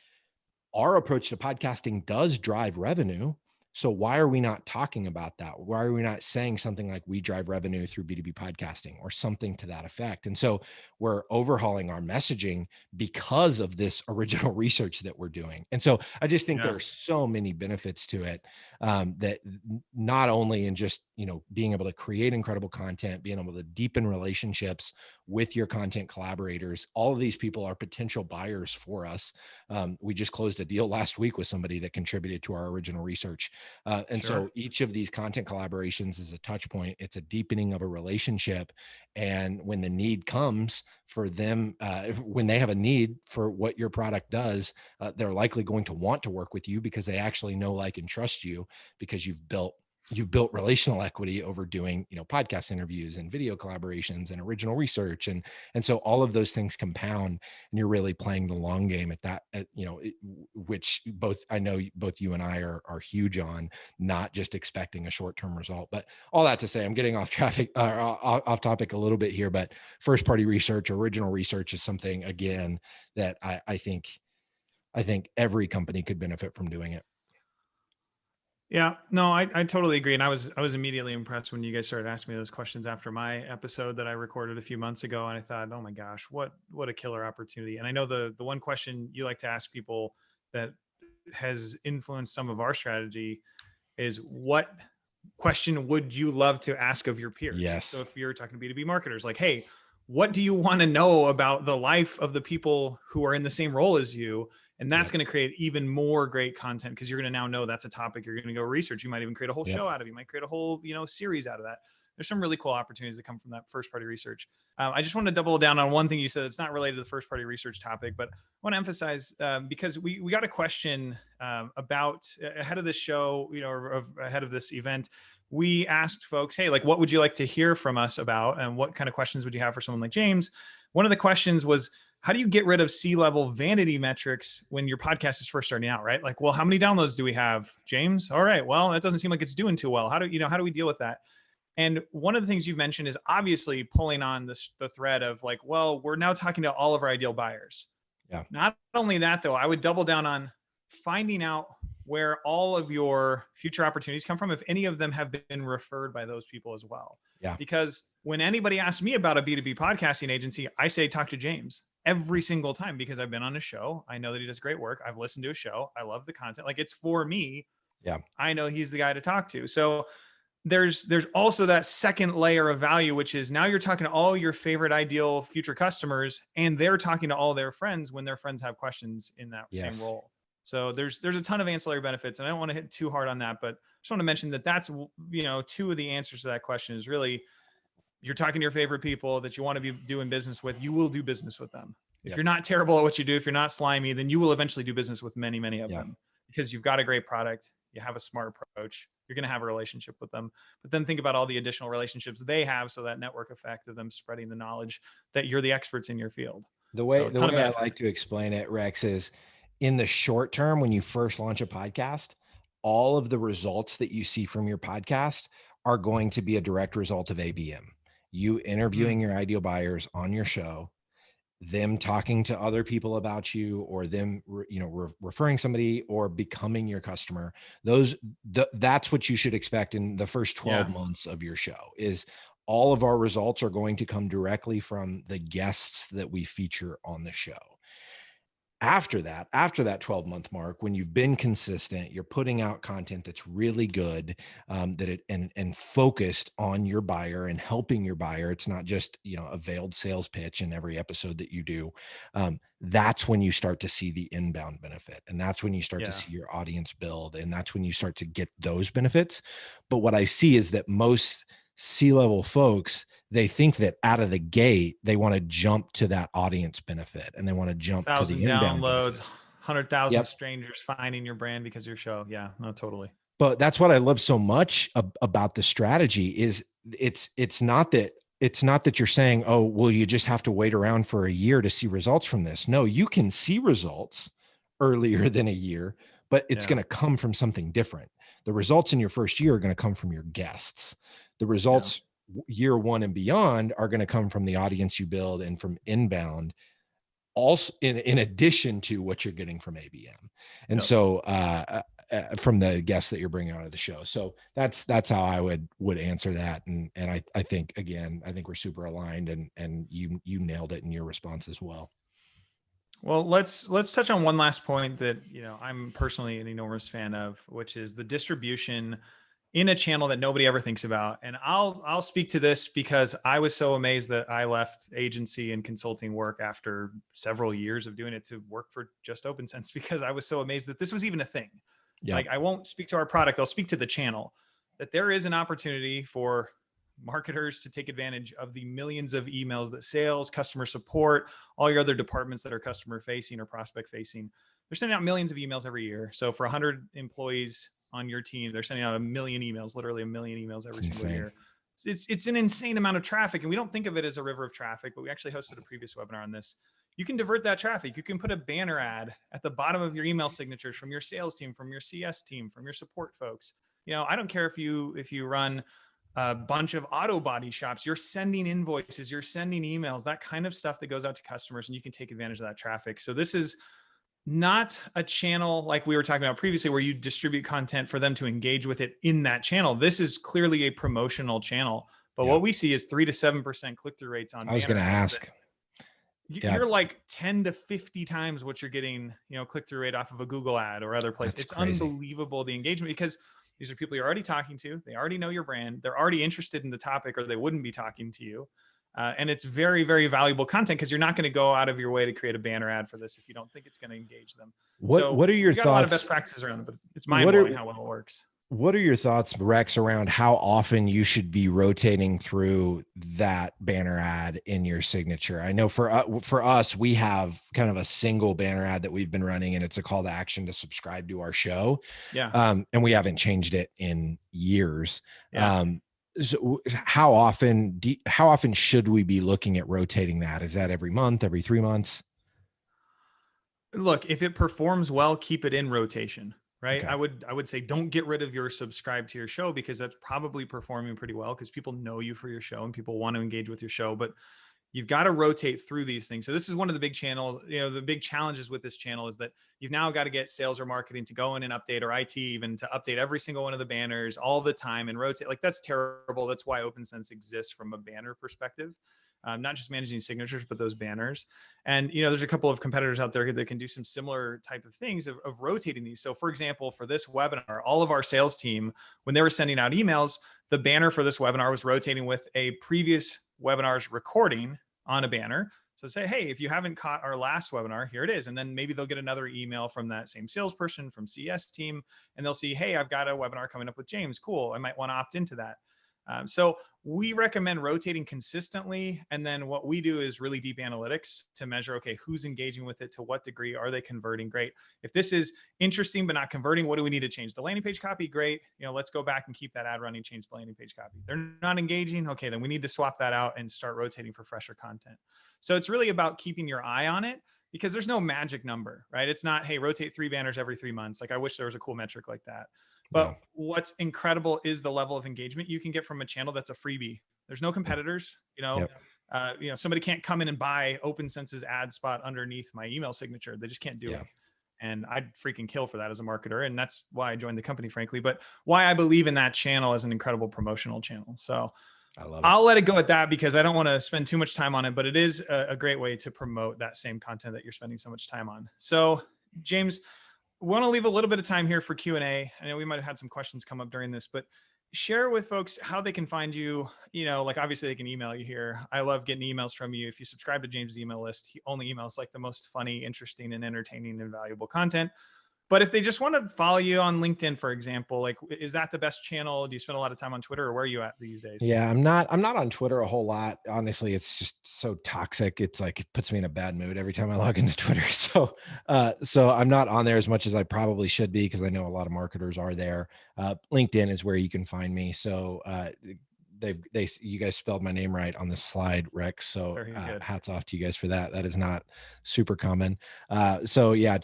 our approach to podcasting does drive revenue. So why are we not talking about that? Why are we not saying something like we drive revenue through B2B podcasting or something to that effect? And so we're overhauling our messaging because of this original research that we're doing. And so I just think there Yeah. are so many benefits to it, that not only in just, being able to create incredible content, being able to deepen relationships with your content collaborators. All of these people are potential buyers for us. We just closed a deal last week with somebody that contributed to our original research. And Sure. so each of these content collaborations is a touch point. It's a deepening of a relationship. And when the need comes for them, when they have a need for what your product does, they're likely going to want to work with you because they actually know, like, and trust you, because you've built relational equity over doing, podcast interviews and video collaborations and original research. And so all of those things compound, and you're really playing the long game which I know both you and I are huge on, not just expecting a short-term result. But all that to say, I'm getting off topic a little bit here, but first party research, original research is something, again, that I think every company could benefit from doing it. Yeah, no, I totally agree. And I was immediately impressed when you guys started asking me those questions after my episode that I recorded a few months ago. And I thought, oh my gosh, what a killer opportunity. And I know the one question you like to ask people that has influenced some of our strategy is, what question would you love to ask of your peers? Yes. So if you're talking to B2B marketers, like, hey, what do you want to know about the life of the people who are in the same role as you? And that's Yep. going to create even more great content, because you're going to now know that's a topic you're going to go research. You might even create a whole Yep. show out of it. You might create a whole, series out of that. There's some really cool opportunities that come from that first party research. I just want to double down on one thing you said. It's not related to the first party research topic, but I want to emphasize, because we got a question about ahead of this show, or ahead of this event. We asked folks, hey, like, what would you like to hear from us about? And what kind of questions would you have for someone like James? One of the questions was, how do you get rid of C-level vanity metrics when your podcast is first starting out, right? Like, well, how many downloads do we have, James? All right, well, that doesn't seem like it's doing too well. How do we deal with that? And one of the things you've mentioned is obviously pulling on the thread of, like, well, we're now talking to all of our ideal buyers. Yeah. Not only that, though, I would double down on finding out where all of your future opportunities come from, if any of them have been referred by those people as well. Yeah. Because when anybody asks me about a B2B podcasting agency, I say, talk to James every single time, because I've been on his show. I know that he does great work. I've listened to his show. I love the content. Like, it's for me. Yeah. I know he's the guy to talk to. So there's also that second layer of value, which is now you're talking to all your favorite ideal future customers, and they're talking to all their friends when their friends have questions in that Yes. same role. So there's a ton of ancillary benefits, and I don't want to hit too hard on that, but I just want to mention that that's, two of the answers to that question is really, you're talking to your favorite people that you want to be doing business with. You will do business with them. If Yep. you're not terrible at what you do, if you're not slimy, then you will eventually do business with many, many of Yeah. them, because you've got a great product. You have a smart approach. You're going to have a relationship with them. But then think about all the additional relationships they have. So that network effect of them spreading the knowledge that you're the experts in your field. The way ton of I benefit. like to explain it, Rex, is in the short term, when you first launch a podcast, all of the results that you see from your podcast are going to be a direct result of ABM. You interviewing Mm, your ideal buyers on your show, them talking to other people about you, or them referring somebody or becoming your customer. That's what you should expect in the first 12 yeah. months of your show. Is all of our results are going to come directly from the guests that we feature on the show. After that 12-month mark, when you've been consistent, you're putting out content that's really good, that it and focused on your buyer and helping your buyer. It's not just a veiled sales pitch in every episode that you do. That's when you start to see the inbound benefit, and that's when you start to Yeah. see your audience build, and that's when you start to get those benefits. But what I see is that most C-level folks, they think that out of the gate, they want to jump to that audience benefit, and they want to jump to the 1,000 inbound downloads, benefit. 100,000 Yep. strangers finding your brand because of your show. Yeah, no, totally. But that's what I love so much about the strategy is it's not that you're saying, oh, well, you just have to wait around for a year to see results from this. No, you can see results earlier than a year, but it's Yeah. going to come from something different. The results in your first year are going to come from your guests. The Yeah. results year one and beyond are going to come from the audience you build and from inbound, also in addition to what you're getting from ABM. And Yep. so from the guests that you're bringing onto the show. So that's how I would answer that. And I think, again, I think we're super aligned, and you nailed it in your response as well. Well, let's touch on one last point that I'm personally an enormous fan of, which is the distribution in a channel that nobody ever thinks about. And I'll speak to this because I was so amazed that I left agency and consulting work after several years of doing it to work for just OpenSense, because I was so amazed that this was even a thing. Yeah. Like, I won't speak to our product, I'll speak to the channel, that there is an opportunity for marketers to take advantage of the millions of emails that sales, customer support, all your other departments that are customer facing or prospect facing, they're sending out millions of emails every year. So for 100 employees on your team, they're sending out a million emails, literally a million emails every single year. It's an insane amount of traffic, and we don't think of it as a river of traffic, but we actually hosted a previous webinar on this. You can divert that traffic. You can put a banner ad at the bottom of your email signatures from your sales team, from your CS team, from your support folks. I don't care if you run a bunch of auto body shops, you're sending invoices, you're sending emails, that kind of stuff that goes out to customers, and you can take advantage of that traffic. So this is not a channel like we were talking about previously where you distribute content for them to engage with it in that channel. This is clearly a promotional channel. But Yeah. what we see is 3 to 7% click-through rates on I was banner going to ads. ask. Yeah. You're like 10 to 50 times what you're getting, click-through rate off of a Google ad or other places. It's crazy. unbelievable, the engagement, because these are people you're already talking to. They already know your brand. They're already interested in the topic, or they wouldn't be talking to you. And it's very, very valuable content, because you're not going to go out of your way to create a banner ad for this if you don't think it's going to engage them. What are your we got a lot of thoughts? best practices around it, but it's mind-blowing how well it works. What are your thoughts, Rex, around how often you should be rotating through that banner ad in your signature? I know for us, we have kind of a single banner ad that we've been running, and it's a call to action to subscribe to our show. Yeah. And we haven't changed it in years. Yeah. So how often should we be looking at rotating that? Is that every month, every 3 months? Look, if it performs well, keep it in rotation, right? Okay. I would say don't get rid of your subscribe to your show, because that's probably performing pretty well, because people know you for your show and people want to engage with your show. But you've got to rotate through these things. So this is one of the big the big challenges with this channel is that you've now got to get sales or marketing to go in and update, or IT even to update every single one of the banners all the time and rotate. Like, that's terrible. That's why OpenSense exists from a banner perspective. Not just managing signatures, but those banners. And, there's a couple of competitors out there that can do some similar type of things of rotating these. So for example, for this webinar, all of our sales team, when they were sending out emails, the banner for this webinar was rotating with a previous webinar's recording on a banner. So say, hey, if you haven't caught our last webinar, here it is. And then maybe they'll get another email from that same salesperson from CS team, and they'll see, hey, I've got a webinar coming up with James. Cool. I might want to opt into that. So we recommend rotating consistently. And then what we do is really deep analytics to measure, okay, who's engaging with it, to what degree, are they converting? Great. If this is interesting but not converting, what do we need to change? The landing page copy? Great. Let's go back and keep that ad running, change the landing page copy. They're not engaging. Okay, then we need to swap that out and start rotating for fresher content. So it's really about keeping your eye on it. because there's no magic number, right? It's not, hey, rotate 3 banners every 3 months. Like I wish there was a cool metric like that. But Yeah. what's incredible is the level of engagement you can get from a channel that's a freebie. There's no competitors, Yep. Somebody can't come in and buy OpenSense's ad spot underneath my email signature. They just can't do Yeah. it. And I'd freaking kill for that as a marketer. And that's why I joined the company, frankly, but why I believe in that channel as an incredible promotional channel. So I love it. I'll let it go at that because I don't want to spend too much time on it, but it is a great way to promote that same content that you're spending so much time on. So James, we want to leave a little bit of time here for Q&A. I know we might have had some questions come up during this, but share with folks how they can find you. Like obviously they can email you here. I love getting emails from you. If you subscribe to James' email list, he only emails like the most funny, interesting, and entertaining and valuable content. But if they just want to follow you on LinkedIn, for example, like, is that the best channel? Do you spend a lot of time on Twitter, or where are you at these days? Yeah, I'm not on Twitter a whole lot. Honestly, it's just so toxic. It's like, it puts me in a bad mood every time I log into Twitter. So I'm not on there as much as I probably should be, because I know a lot of marketers are there. LinkedIn is where you can find me. So you guys spelled my name right on this slide, Rex. So hats off to you guys for that. That is not super common. So yeah,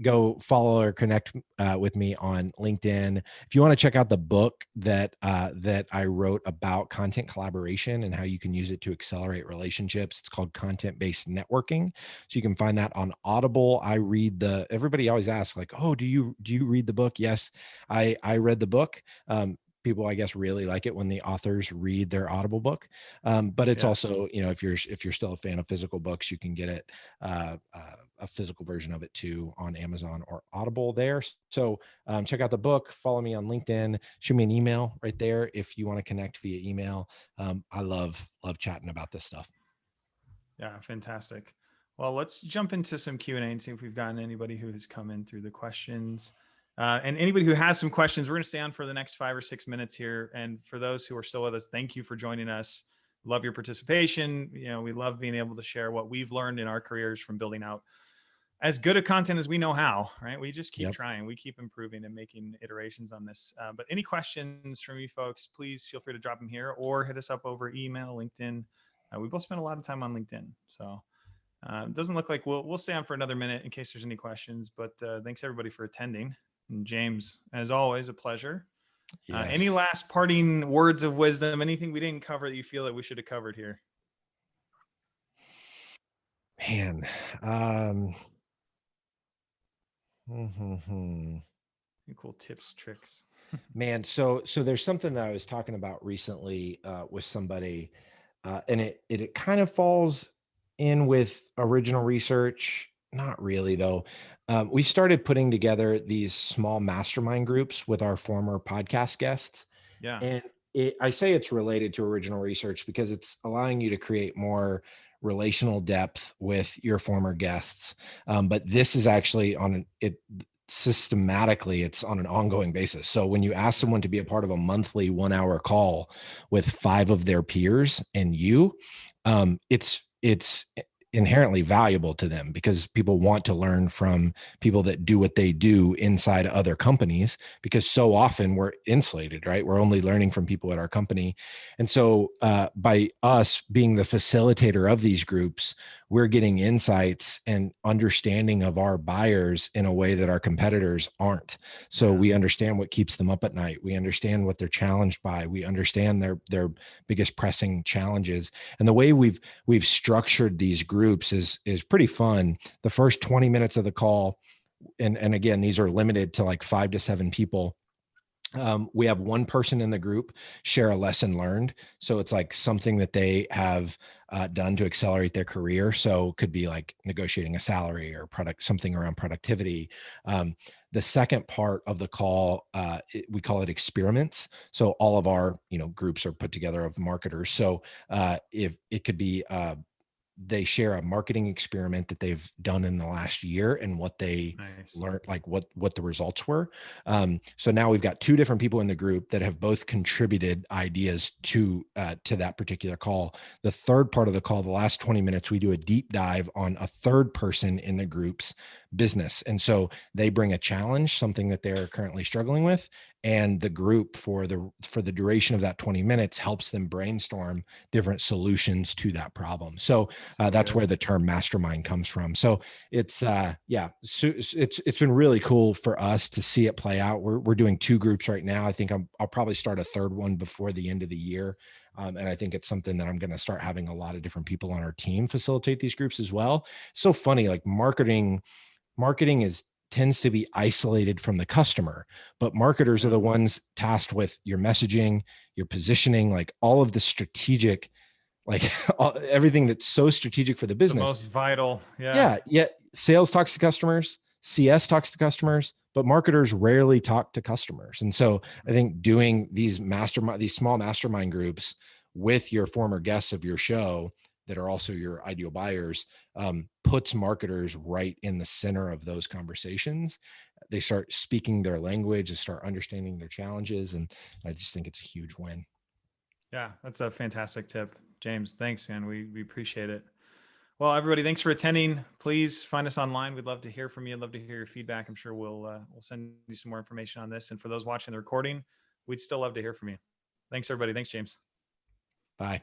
go follow or connect with me on LinkedIn. If you want to check out the book that I wrote about content collaboration and how you can use it to accelerate relationships, it's called Content-Based Networking. So you can find that on Audible. Everybody always asks like, oh, do you read the book? Yes, I read the book. People, I guess, really like it when the authors read their Audible book. But it's also, if you're still a fan of physical books, you can get it, a physical version of it too, on Amazon or Audible there. So check out the book, follow me on LinkedIn, shoot me an email right there if you want to connect via email. I love chatting about this stuff. Yeah, fantastic. Well, let's jump into some Q&A and see if we've gotten anybody who has come in through the questions. And anybody who has some questions, we're going to stay on for the next 5 or 6 minutes here. And for those who are still with us, thank you for joining us. Love your participation. We love being able to share what we've learned in our careers from building out as good a content as we know how, right? We just keep trying, we keep improving and making iterations on this. But any questions from you folks, please feel free to drop them here or hit us up over email, LinkedIn. We both spend a lot of time on LinkedIn. So it doesn't look like we'll stay on for another minute in case there's any questions, but thanks everybody for attending. And James, as always, a pleasure. Yes. Any last parting words of wisdom, anything we didn't cover that you feel that we should have covered here? Man, cool tips, tricks. Man, so there's something that I was talking about recently with somebody, and it kind of falls in with original research. Not really though. We started putting together these small mastermind groups with our former podcast guests. Yeah. And I say it's related to original research because it's allowing you to create more relational depth with your former guests. But this is actually systematically, it's on an ongoing basis. So when you ask someone to be a part of a monthly 1-hour call with 5 of their peers and it's inherently valuable to them, because people want to learn from people that do what they do inside other companies, because so often we're insulated, right? We're only learning from people at our company. And so by us being the facilitator of these groups, we're getting insights and understanding of our buyers in a way that our competitors aren't. So we understand what keeps them up at night. We understand what they're challenged by. We understand their biggest pressing challenges. And the way we've structured these groups is pretty fun. The first 20 minutes of the call, and again, these are limited to like 5 to 7 people. We have one person in the group share a lesson learned. So it's like something that they have done to accelerate their career. So it could be like negotiating a salary or something around productivity. The second part of the call, we call it experiments. So all of our, groups are put together of marketers. So if it could be, they share a marketing experiment that they've done in the last year and what they learned, like what the results were. So now we've got 2 different people in the group that have both contributed ideas to that particular call. The third part of the call, the last 20 minutes, we do a deep dive on a third person in the group's business. And so they bring a challenge, something that they're currently struggling with, and the group for the duration of that 20 minutes helps them brainstorm different solutions to that problem. So that's where the term mastermind comes from. So it's it's been really cool for us to see it play out. We're doing 2 groups right now. I think I'll probably start a 3rd one before the end of the year. And I think it's something that I'm going to start having a lot of different people on our team facilitate these groups as well. So funny, like marketing tends to be isolated from the customer, but marketers are the ones tasked with your messaging, your positioning, like all of the strategic, like everything that's so strategic for the business. The most vital. Yeah. Sales talks to customers, CS talks to customers, but marketers rarely talk to customers. And so I think doing these small mastermind groups with your former guests of your show that are also your ideal buyers, puts marketers right in the center of those conversations. They start speaking their language and start understanding their challenges. And I just think it's a huge win. Yeah, that's a fantastic tip, James. Thanks, man. We appreciate it. Well, everybody, thanks for attending. Please find us online. We'd love to hear from you. I'd love to hear your feedback. I'm sure we'll send you some more information on this. And for those watching the recording, we'd still love to hear from you. Thanks, everybody. Thanks, James. Bye.